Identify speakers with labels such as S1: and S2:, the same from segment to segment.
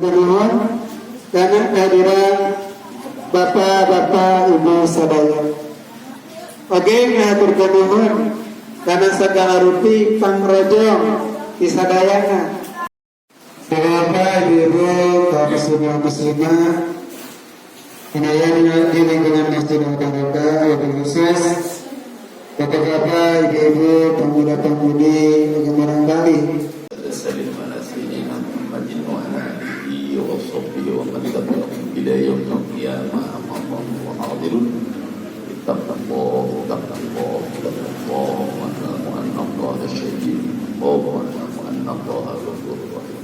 S1: Nuhun karena kehadiran Bapak-bapak Ibu sadaya. Oke, ngaturkeun nuhun karena segala rupi pangrojong di sadayana. Bapak Ibu kaum muslimin muslimah Inayana di lingkungan Masjid Al-Mukarram yang khusus Bapak-bapak, ibu-ibu, pemuda-pemudi Bagaimana Bali
S2: Salim ala sayyidina Muhammadin wa ala alihi wa sahbihi wa man tabi'ahum ila yaumil qiyamah amma ba'du wa hadirun ittaqullah wa na'lamu anna Allaha syahidun wa na'lamu anna Allaha ghafurur rahim.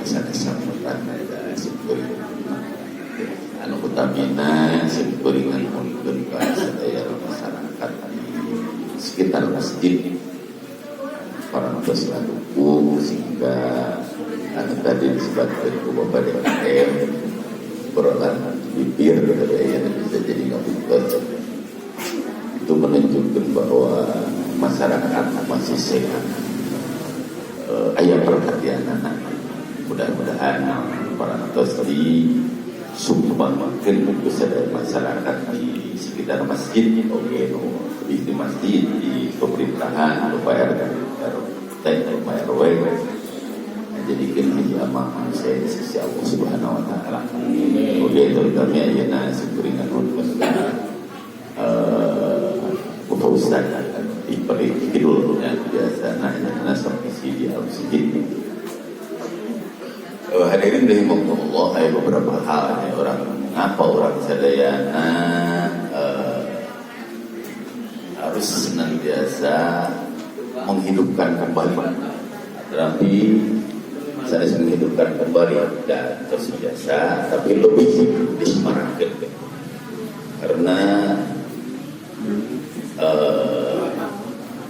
S2: Sana sambutan ada seperti anu utamina sekuringan mungkin ka sadaya masyarakat di sekitar masjid para masyarakat sehingga anu tadi disebutkan ku Bapak DKM berolah bibir yang bisa jadi ngabuka itu menunjukkan bahwa masyarakat masih sehat. Ayat perhatian anak mudah-mudahan para tadi sumpah makin kepada masyarakat di sekitar masjid, di masjid, di pemerintahan, lupa RT, RW, jadi kini amanah saya di sisi Allah Subhanahu Wa Taala. Terutama ayana sekuringan untuk Bapak Ustaz di Perikidul yang biasa nanya sampai di Al-Sijid. Hadirin rahimakumullah, ada beberapa hal orang mengapa orang sadayana harus senantiasa menghidupkan kembali, tetapi saya menghidupkan kembali dan terus biasa, tapi lebih disemarakan karena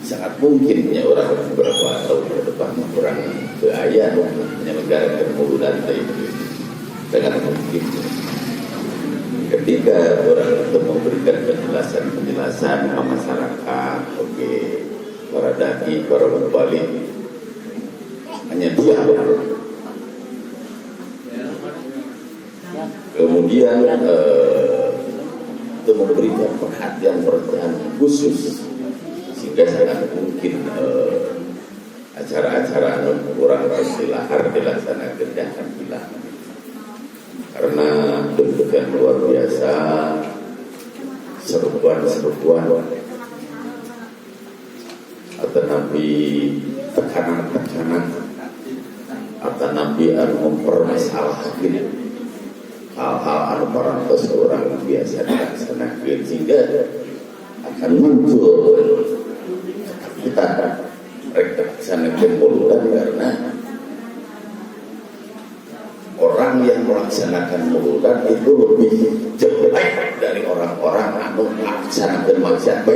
S2: sangat mungkin ya orang beberapa tahun ke depan kurang beaya menyelenggarakan mauludan itu dengan mungkin ketika orang itu memberikan penjelasan ke masyarakat, para dai, para mubalik hanya dia kemudian itu memberikan perhatian khusus sehingga sangat mungkin acara-acara kurang silahar dilaksanakan jangan hilang karena bentuknya luar biasa, serupuan atau nabi tekanan atau nabi mempermasalahkan hal-hal anu parantos orang biasa dilaksanakan sehingga akan muncul kita melaksanakan mauludan karena orang yang melaksanakan mauludan itu lebih jelek dari orang-orang anu melaksanakan maksiat.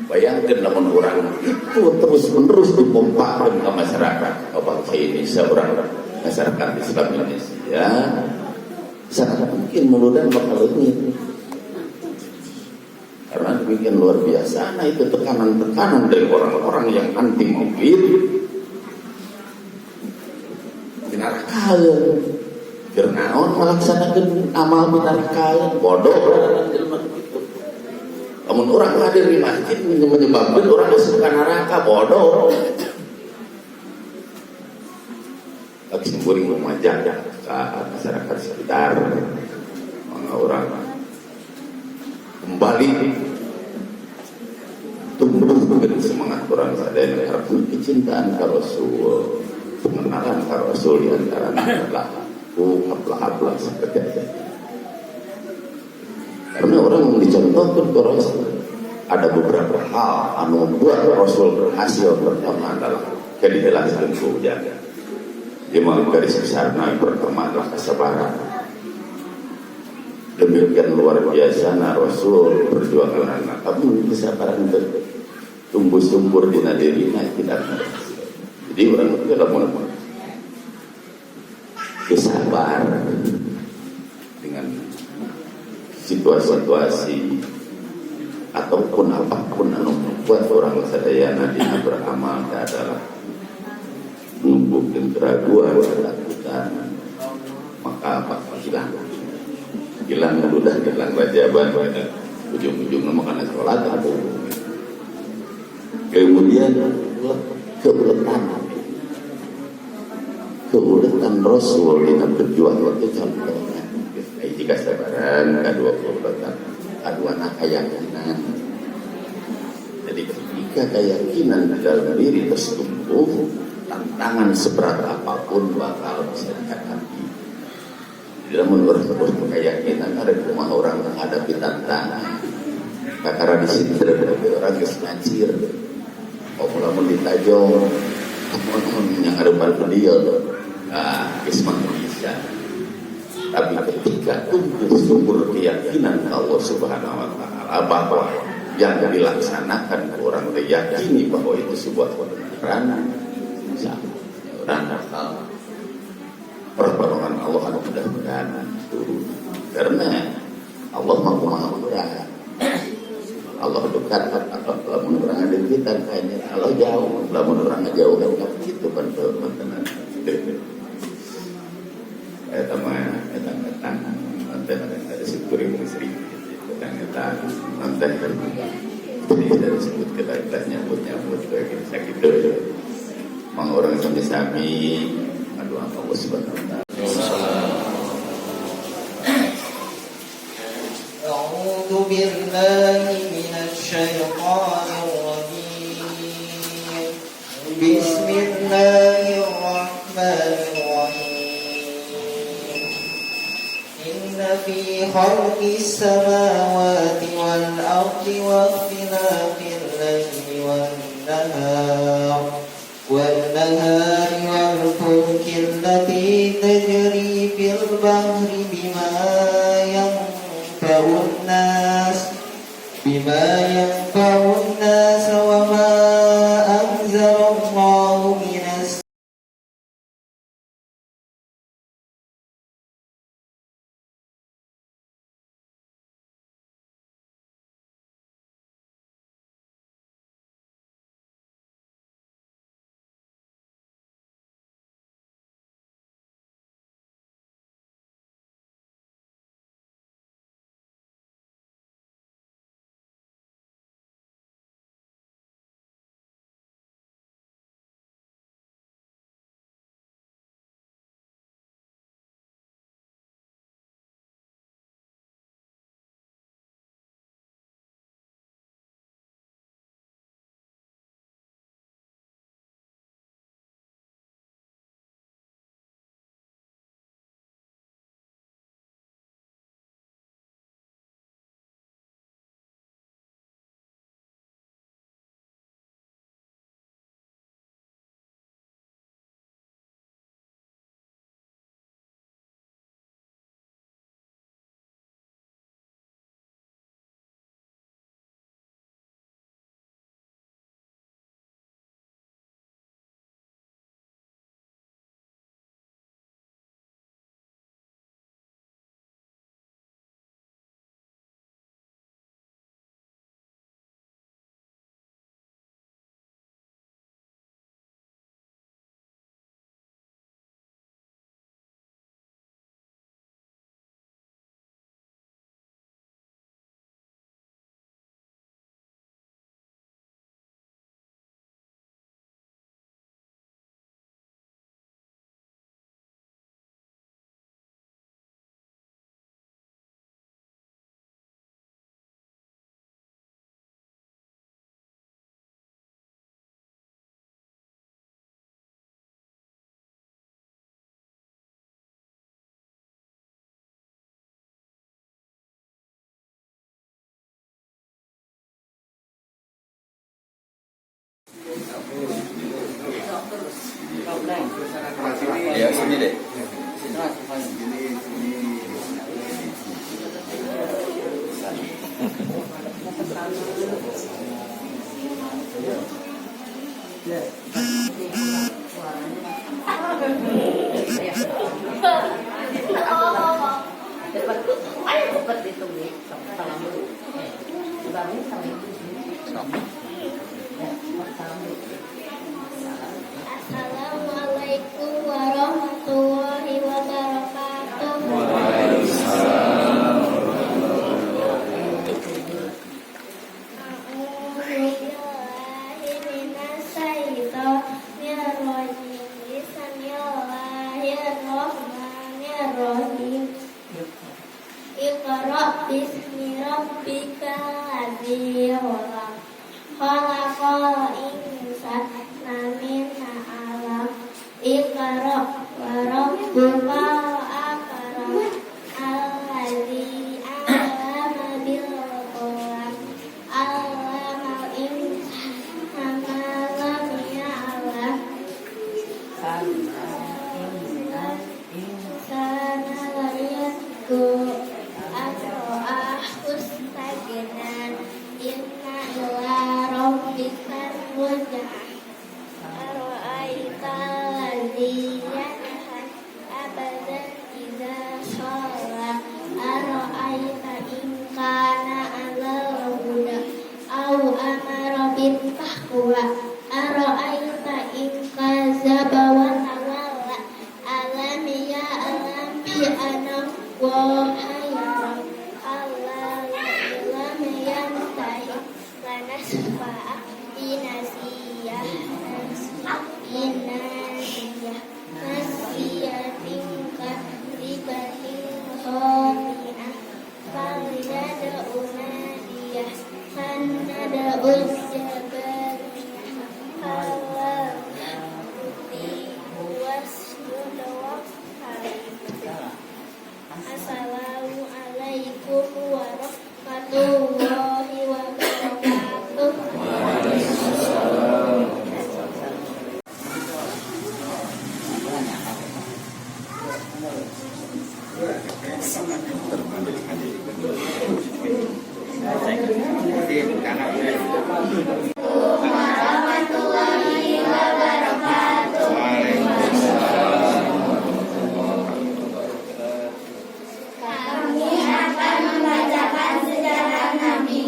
S2: Bayangkan namun orang itu terus-menerus dipompakan ke masyarakat bangsa Indonesia, orang masyarakat Islam Indonesia sangat mungkin mauludan bakal ini karena demikian luar biasa. Nah itu tekanan-tekanan dari orang-orang yang anti mobil binarakaeun keur naon melaksanakan amal binarakaeun bodoh gitu. Namun orang hadir di masjid menyebabkan orang masuk ke neraka bodoh. Lagi sembunyi memajang ke masyarakat sekitar orang kembali tumbuh semangat orang sadaya harus kecintaan ke Rasul, pengenalan ke Rasul di antara hablah seperti itu. Karena orang yang dicontohkan ke Rasul ada beberapa hal anu buat Rasul berhasil. Pertama adalah kedihelasan jaga. Dia mau garis besarnya pertama adalah kesabaran. Demikian luar biasa na Rasul perjuangan anak tapi kesabaran tumbuh subur di nadirina tidak berhasil. Jadi orang itu dalam kesabar dengan situasi ataupun apapun anu buat orang sadayana dina beramal adalah numbuhkeun keraguan, ketakutan, maka apa hilang mudah hilang wajaban, ujung-ujungnya makana sholat atau kemudian keuletan Rasul dina berjuang waktu contohnya jika sabaran kedua keuletan aduana keyakinan. Jadi ketika keyakinan di dalam diri tertumbuh, tantangan seberat apapun bakal bisa dihadapi. Di dalam menurut keyakinan ada rumah orang menghadapi tantangan. Kakara di sini terhadap orang kesengajir. Omulamun ditajong, yang ada pada dia, kisman bisa. Tapi ketika tumbuh sumber keyakinan Allah Subhanahu Wa Taala bahwa yang dilaksanakan orang meyakini bahwa itu sebuah kebenaran, orang pertolongan Allah akan mudah-mudahan turun. Karena Allah Maha Murah. Allah dekat kalau menurang ada kita kayaknya Allah jauh, kalau menurang jauh kan begitu kan teman-teman. Datang nanti ada syukurin istri, datang nanti dari sebut kita nyambut kayak sakit dulu. Mang orang sami-sami aduh Allah Subhanahu Wa Taala.
S3: A'udzu billahi Syaitanirrajim. Bismillahirrahmanirrahim. Inna fi khalqis samawati wal ardi wa ikhtilafil layli wan nahari wal fulki allati tajri fil bahri bima yanfa'un nas wa ma anzalallahu minas
S4: Ya, sini deh. Assalamualaikum warahmatullahi wabarakatuh. Bismillahirrahmanirrahim. Iqra bismi rabbikal ladzi khalaq. Khalaqal insana min 'alaq. Iqra wa rabbukal akram. Alladzi 'allama bil qalam. 'allamal insana ma lam ya'lam. Insana la yadkur asro'ahus saginan. Inna ila rabbikal ruj'ah. Ara'aital ladzi yanha abadan idza shalla. Ara'aita in kana 'alal huda aw amara bit taqwa. Ara'aita in kadzaba wa tawalla. Alam ya'lam bi anna Allaha yara. Allah lam yantahi lanasfa'a binasiyah. Nasiyatin kadibatin khami'ah. Falyad'u nadiyah. Sanad'u jabariyah. Allah Assalamualaikum warahmatullahi wabarakatuh. Warahmatullahi wabarakatuh. Kami akan membacakan sejarah Nabi.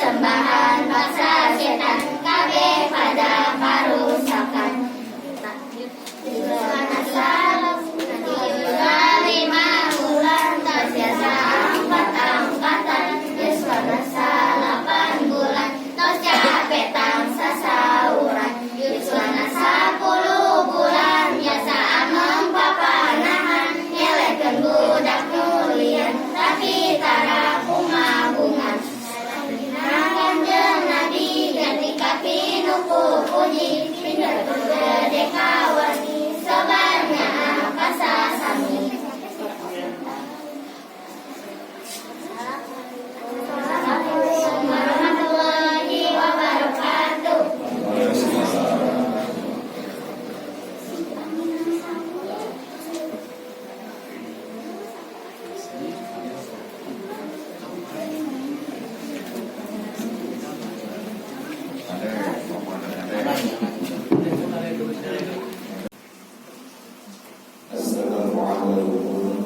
S4: Sembahan paksa setan kabeh pada karusakan. Lima bulan tersiasa 4 angkatan. Yuswana 8 bulan tos capek tangsa sauran. Yuswana 10 bulan biasa ameng papanahan. Nyelekeun budak nulian tapi tara kumabungan. Kanjeng
S5: Assalamualaikum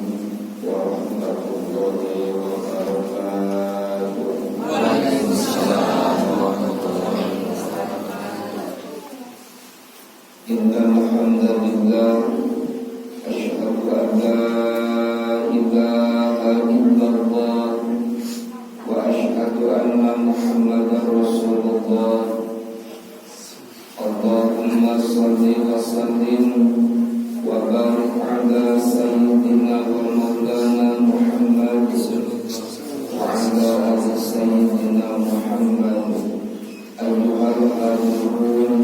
S5: warahmatullahi wabarakatuh.
S3: Waalaikumsalam warahmatullahi wabarakatuh.
S5: Innal hamdalillah asyhadu an la ilaha illallah wa asyhadu anna Muhammadar Rasulullah. Allahumma shalli wa sallim wa barik ala sayyidina wa maulana Muhammad wa ala ali sayyidina Muhammad. Ayyuhal hadirin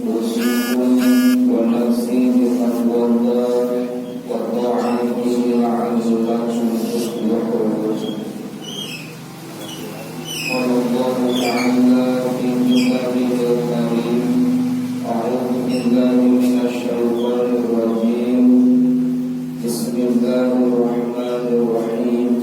S5: usikum wa nafsi bi taqwallah wa ta'atihi la'allakum tuflihun. Qala Allah ta'ala fi kitabihil karim, a'udzu billahi minasy syaithanir rajim. Bismillahirrahmanirrahim.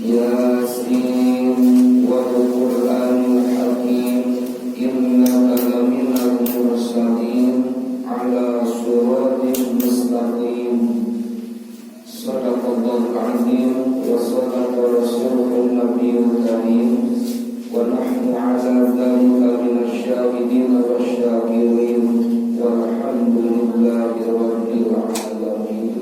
S5: Yasin wal Qur'anil hakim, innaka laminal mursalin ala siratin mustaqim. Shadaqallahul azim wa shadaqa rasulun nabiyul karim wa nahnu ala dzalika minasy syahidin wasyakirin walhamdulillahi rabbil alamin.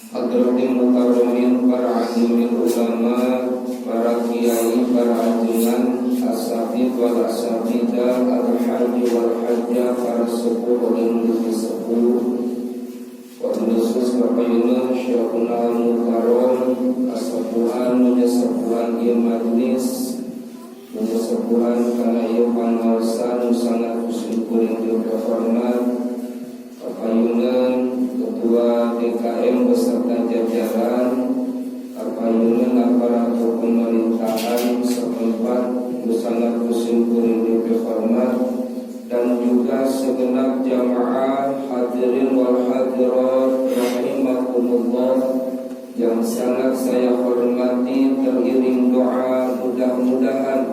S5: Hadratin mukarramin, para alimin ulama, para kiai, para ajunan, asatidz wal asatidzah, al-haji wal hajjah, para sepuh dan sepuh, wa khusus kapayuna syekhuna mukarram, asapuhan menyesapuhan ieu majlis, menyesapuhan kana ieu pangaosan sangat bersyukur yang terhormat, kapayunan Ketua DKM beserta jajaran, kapayunan aparatur pemerintahan setempat sangat bersyukur yang terhormat, dan juga segenap jamaah hadirin wal hadirat rahimakumullah yang sangat saya hormati, teriring doa mudah-mudahan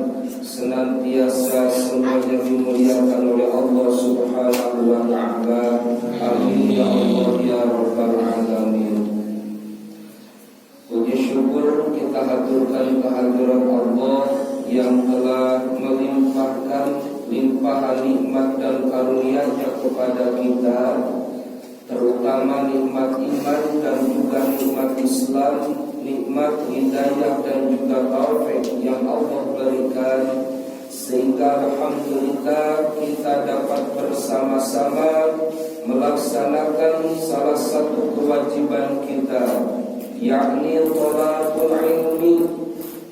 S5: senantiasa semuanya dimuliakan oleh Allah Subhanahu wa ta'ala. Amin ya Allah ya rabbal alamin. Puji syukur kita haturkan kehadirat Allah yang telah melimpahkan limpahan nikmat dan karunia-Nya kepada kita, terutama nikmat iman dan juga nikmat Islam, nikmat hidayah dan juga taufik yang Allah berikan, sehingga alhamdulillah kita dapat bersama-sama melaksanakan salah satu kewajiban kita, yakni thalathul ilmi,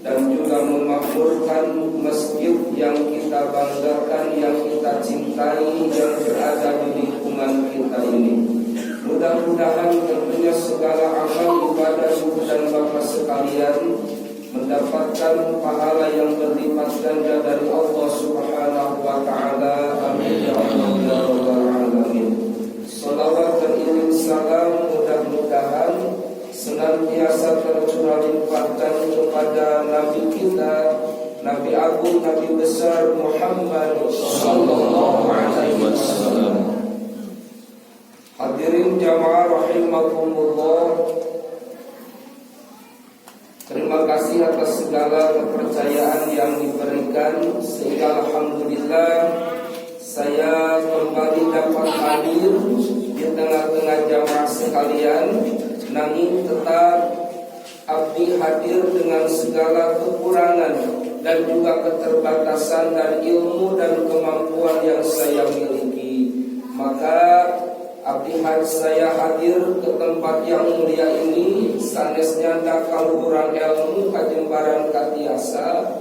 S5: dan juga memakmurkan masjid yang kita banggakan, yang kita cintai, yang berada di lingkungan kita ini. Mudah-mudahan tentunya segala amal ibadah ibu dan bapak sekalian mendapatkan pahala yang berlipat ganda dari Allah Subhanahu wa ta'ala. Amin ya Allah ya rabbal alamin. Salawat dan iring salam mudah-mudahan senantiasa tercurah limpahkan kepada Nabi kita, Nabi Agung, Nabi besar Muhammad sallallahu alaihi wasallam. Hadirin jamaah rahimakumullah, terima kasih atas segala kepercayaan yang diberikan, sehingga alhamdulillah saya kembali dapat hadir di tengah-tengah jamaah sekalian. Namun tetap abdi hadir dengan segala kekurangan dan juga keterbatasan dan ilmu dan kemampuan yang saya miliki. Maka abdi saya hadir ke tempat yang mulia ini sanesnya dakal kurang ilmu kajembaran katiasa,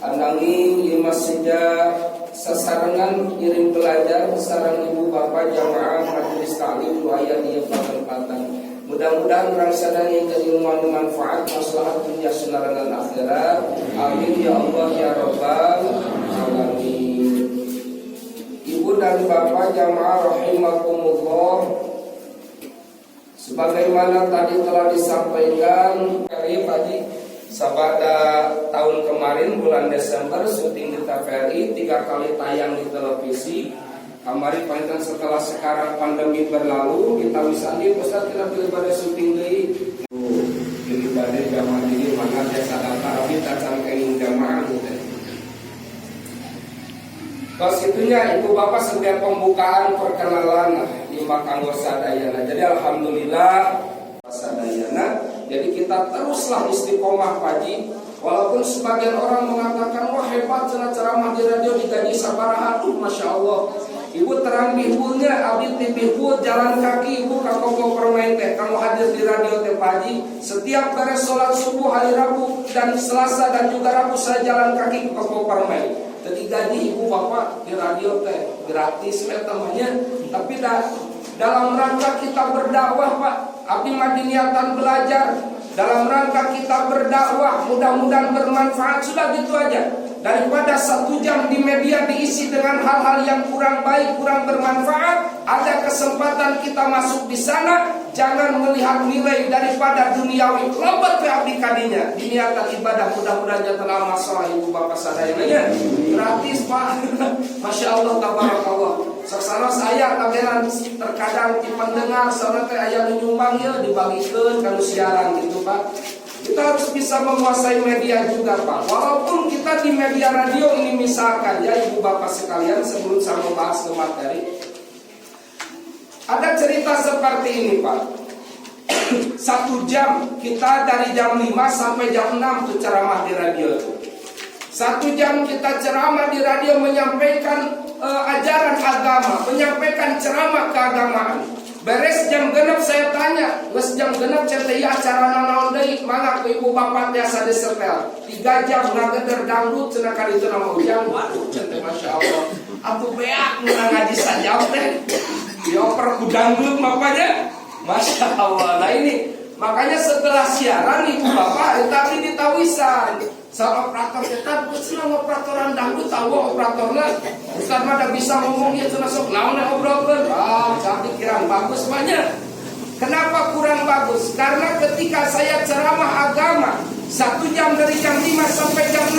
S5: ananging lima saja sasarangan kirim belajar sareng ibu bapak jamaah majelis taklim aya di patempatan. Mudah-mudahan orang sadari keilmuan manfaat maslahat dunia sinarangan akhirat. Amin ya Allah ya rabbal alamin. Ibu dan bapak jamaah rahimakumullah, sebagaimana tadi telah disampaikan dari Pak Sabada tahun kemarin bulan Desember syuting di TVRI 3 kali tayang di televisi. Kemarin paling setelah sekarang pandemi berlalu kita bisa nih Ustaz kita pilih pada syuting deui. Pilih pada jamaah ini mana biasa data abi tacang kenging jamaah gitu. Terus itunya ibu bapak setiap pembukaan perkenalan di Makanggo Sadayana. Jadi alhamdulillah Sadayana. Jadi kita teruslah istiqomah Paji. Walaupun sebagian orang mengatakan wah hebat ceramah di radio digaji sabaraha, masya Allah. Ibu terang bihulnya, abdi ti bihul jalan kaki ibu ka Kopo Permain teh. Kamu hadir di radio teh Paji. Setiap beres sholat subuh hari Rabu dan Selasa dan juga Rabu saya jalan kaki ke Kopo Permain. Jadi gaji ibu bapak di radio teh gratis namanya. Tapi dalam rangka kita berdakwah Pak. Abdi mah niatan belajar dalam rangka kita berdakwah, mudah-mudahan bermanfaat. Sudah gitu aja. Daripada 1 jam di media diisi dengan hal-hal yang kurang baik, kurang bermanfaat, ada kesempatan kita masuk di sana. Jangan melihat nilai daripada duniawi. Lobat ke abdi kadinya diniatan ibadah, mudah-mudahan telah masalah ibu bapak sadayana gratis Pak. Masya Allah tabarakallah. Saksana saya kageran terkadang di pendengar sana teh aya nyumbang ya dibagikeun kana siaran gitu Pak. Kita harus bisa menguasai media juga Pak. Walaupun kita di media radio ini misalkan ya ibu bapak sekalian, sebelum saya membahas ke materi, ada cerita seperti ini Pak. 1 jam kita dari jam 5 sampai jam 6 tuh ceramah di radio. 1 jam kita ceramah di radio menyampaikan ajaran agama, menyampaikan ceramah keagamaan. Beres jam genep saya tanya, geus jam genep CTI acara naon deui, mangga ke ibu bapak biasa disetel. 3 jam ngageder dangdut cenah kali itu nama ujang. Waduh centeh masya Allah. Atuh beak nu ngaji sajam teh. Dioper ku dangdut bapaknya. Masya Allah. Nah ini makanya setelah siaran ibu bapak tapi ditawisan. Soal operator kita, senang operatoran dangdut tahu operatornya. Ustaz mah bisa ngomong ya cenah sok naon obrolkeun. Jadi kirang bagus banyak. Kenapa kurang bagus? Karena ketika saya ceramah agama 1 jam dari jam 5 sampai jam 6,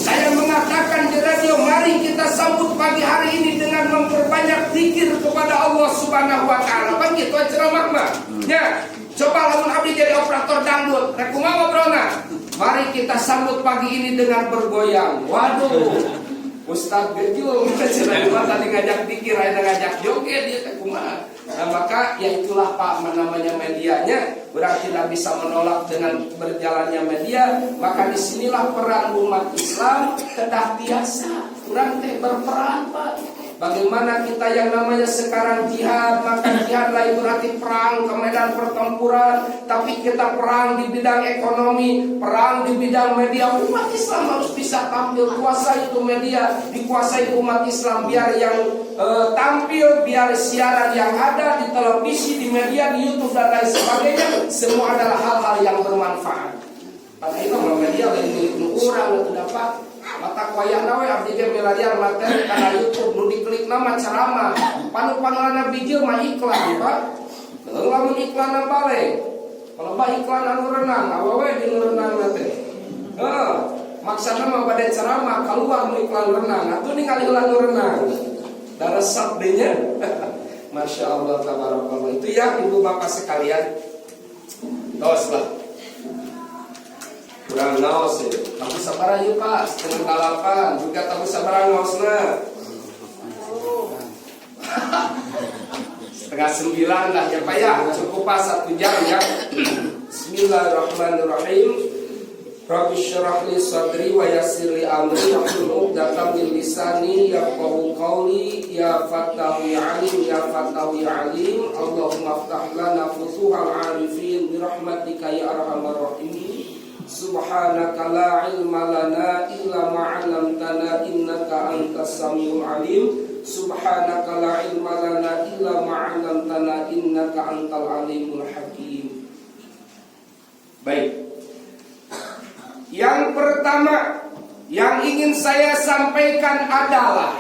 S5: saya mengatakan di radio, mari kita sambut pagi hari ini dengan memperbanyak zikir kepada Allah Subhanahu wa taala. Kan gitu ceramah mah. Ya, coba lamun abdi jadi operator dangdut, rek kumaha obrolna? Mari kita sambut pagi ini dengan bergoyang. Waduh, Ustaz Gejul cenah tadi ngajak zikir, aya ngajak joget dia teh kumaha. Nah, maka ya itulah Pak namanya medianya. Berarti tidak bisa menolak dengan berjalannya media. Maka disinilah peran umat Islam kedah biasa. Kurang teh berperan Pak. Bagaimana kita yang namanya sekarang jihad, maka jihad lain berarti perang ke medan pertempuran, tapi kita perang di bidang ekonomi, perang di bidang media. Umat Islam harus bisa tampil, kuasai itu media, dikuasai umat Islam biar yang tampil, biar siaran yang ada di televisi, di media, di YouTube dan lain sebagainya, semua adalah hal-hal yang bermanfaat. Karena itu media lain milik orang itu dapat. Mata wayah nawe abdi ge milarian materi kana YouTube nu diklik nama ceramah. Panu-panulana bijil mah iklan, Pak. Lamun iklan bale. Kalau bah iklan anu renang, awewe di renang teh. Maksudna mah bade ceramah keluar nu iklan renang, atuh ningali anu renang. Da resep deui nya. Masya Allah tabarakallah. Itu ya ibu bapak sekalian. Tos lah. Kurang naos ya. Tapi sabaraha yuk Pak, 7:30 juga tapi sabaraha naosna. 8:30 lah ya Pak ya. Cukup pas 1 jam ya. Bismillahirrahmanirrahim. Rabbi syrah li sadri wa yassir li amri wahlul 'uqdatam min lisani yafqahu qawli ya Fattahu ya Alim ya Fattahu ya Alim. Allahumma iftah lana futuhal 'arifin bi rahmatika ya arhamar rahimin. Subhanaka la ilma lana illa ma 'allamtana innaka antas samiul alim. Subhanaka la ilma lana illa ma 'allamtana innaka antal alimul hakim. Baik. Yang pertama yang ingin saya sampaikan adalah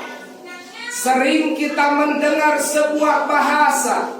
S5: sering kita mendengar sebuah bahasa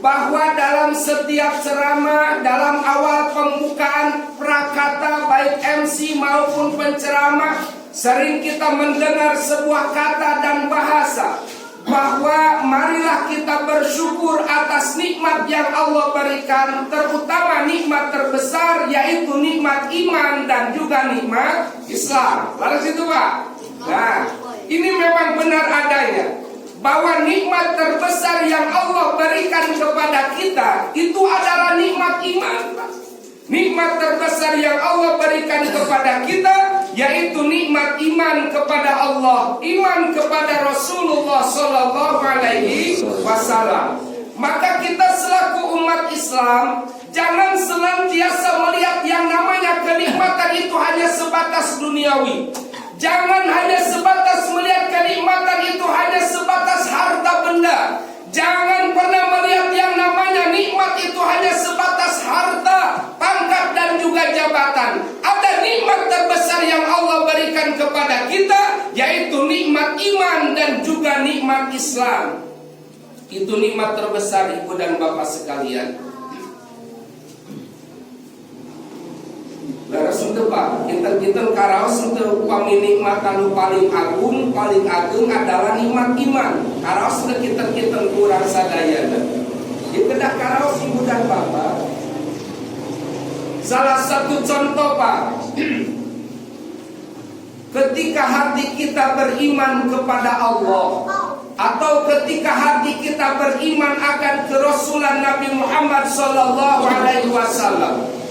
S5: bahwa dalam setiap ceramah, dalam awal pembukaan prakata baik MC maupun penceramah, sering kita mendengar sebuah kata dan bahasa bahwa marilah kita bersyukur atas nikmat yang Allah berikan, terutama nikmat terbesar yaitu nikmat iman dan juga nikmat Islam. Lalu situ Pak. Nah, ini memang benar adanya bahwa nikmat terbesar yang Allah berikan kepada kita itu adalah nikmat iman. Nikmat terbesar yang Allah berikan kepada kita yaitu nikmat iman kepada Allah, iman kepada Rasulullah Sallallahu Alaihi Wasallam. Maka kita selaku umat Islam jangan senantiasa melihat yang namanya kenikmatan itu hanya sebatas duniawi. Jangan hanya sebatas melihat kenikmatan itu hanya sebatas harta benda. Jangan pernah melihat yang namanya nikmat itu hanya sebatas harta, pangkat dan juga jabatan. Ada nikmat terbesar yang Allah berikan kepada kita yaitu nikmat iman dan juga nikmat Islam. Itu nikmat terbesar Ibu dan Bapak sekalian. Laras itu Pak, kita karaos itu paminikmatan paling agung adalah nikmat iman. Karaos itu kita kurang sadaya. Di kedah karaos Ibu dan Bapak. Salah satu contoh Pak, ketika hati kita beriman kepada Allah, atau ketika hati kita beriman akan kerasulan Nabi Muhammad Sallallahu Alaihi Wasallam,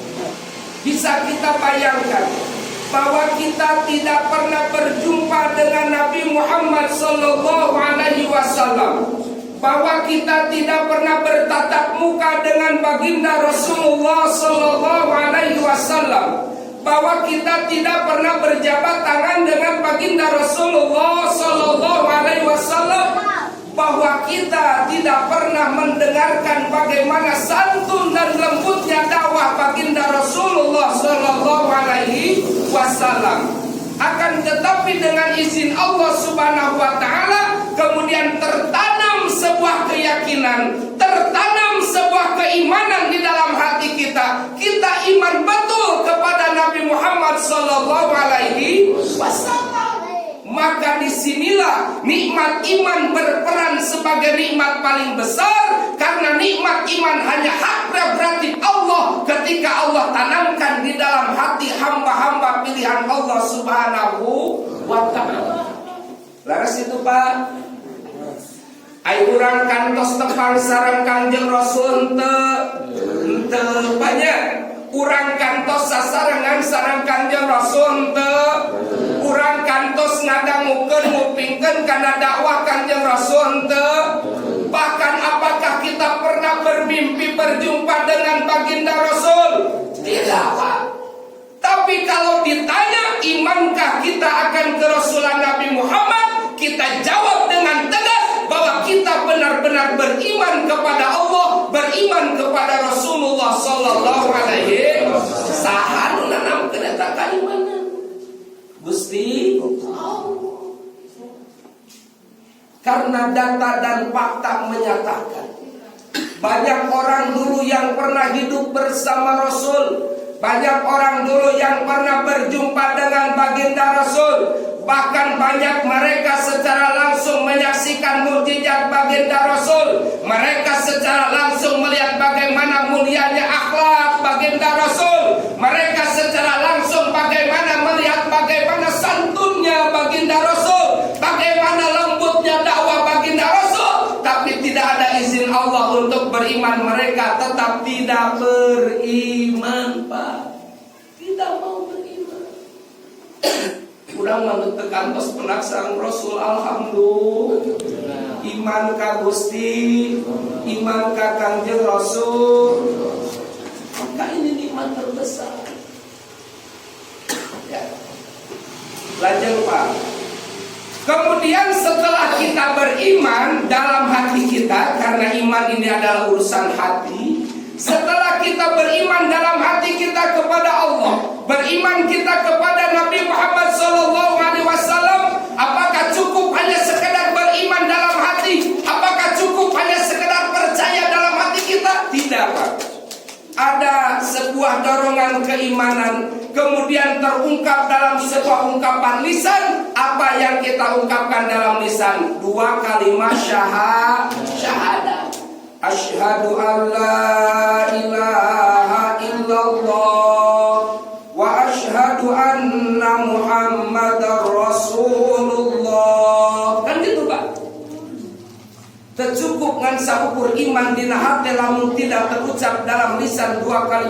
S5: bisa kita bayangkan bahwa kita tidak pernah berjumpa dengan Nabi Muhammad Sallallahu Alaihi Wasallam, bahwa kita tidak pernah bertatap muka dengan baginda Rasulullah Sallallahu Alaihi Wasallam, bahwa kita tidak pernah berjabat tangan dengan baginda Rasulullah Sallallahu Alaihi Wasallam, bahwa kita tidak pernah mendengarkan bagaimana santun dan lembutnya dakwah baginda Rasulullah Sallallahu Alaihi Wasallam. Akan tetapi dengan izin Allah Subhanahu Wa Taala kemudian tertanam sebuah keyakinan, tertanam sebuah keimanan di dalam hati kita. Kita iman betul kepada Nabi Muhammad Sallallahu Alaihi Wasallam. Maka disinilah nikmat iman berperan sebagai nikmat paling besar, karena nikmat iman hanya hak prerogatif Allah ketika Allah tanamkan di dalam hati hamba-hamba pilihan Allah Subhanahu Wa Ta'ala. Laras itu Pak, ai urang kantos tepang sareng Kangjeng Rasul ente banyak. Urang kantos sasarengan sareng Kangjeng Rasul ente. Urang kantos ngadangukeun ngupingkeun kana dakwah Kangjeng Rasul ente. Bahkan apakah kita pernah bermimpi berjumpa dengan baginda Rasul? Tidak Pak. Tapi kalau ditanya imankah kita akan kerasulan Nabi Muhammad, kita jawab dengan tegas bahwa kita benar-benar beriman kepada Allah, beriman kepada Rasulullah Sallallahu Alaihi Wasallam. Saha nu nanamkeun eta kaimanan? Gusti Allah. Karena data dan fakta menyatakan banyak orang dulu yang pernah hidup bersama Rasul, banyak orang dulu yang pernah berjumpa dengan baginda Rasul, bahkan banyak mereka secara langsung menyaksikan mukjizat baginda Rasul. Mereka secara langsung melihat bagaimana mulianya akhlak baginda Rasul. Mereka secara langsung melihat bagaimana santunnya baginda Rasul, bagaimana lembutnya dakwah baginda Rasul. Tapi tidak ada izin Allah untuk beriman, mereka tetap tidak beriman Pak. Tidak mau beriman. Kurang menurut kantos penaksang Rasul, alhamdulillah. Iman ka Gusti, iman ka Kangjeng Rasul. Maka ini nikmat terbesar. Ya. Lanjut Pak. Kemudian setelah kita beriman dalam hati kita, karena iman ini adalah urusan hati. Setelah kita beriman dalam hati kita kepada Allah, beriman kita kepada Nabi Muhammad Sallallahu Alaihi Wasallam, apakah cukup hanya sekedar beriman dalam hati? Apakah cukup hanya sekedar percaya dalam hati dengan keimanan, kemudian terungkap dalam sebuah ungkapan lisan. Apa yang kita ungkapkan dalam lisan? 2 kalimat syahadat. Asyhadu an la ilaha illallah wa asyhadu anna Muhammadar Rasulullah. Kan gitu, Pak. Tercukup ngan saukur iman dina hati lamun tidak terucap dalam lisan 2 kali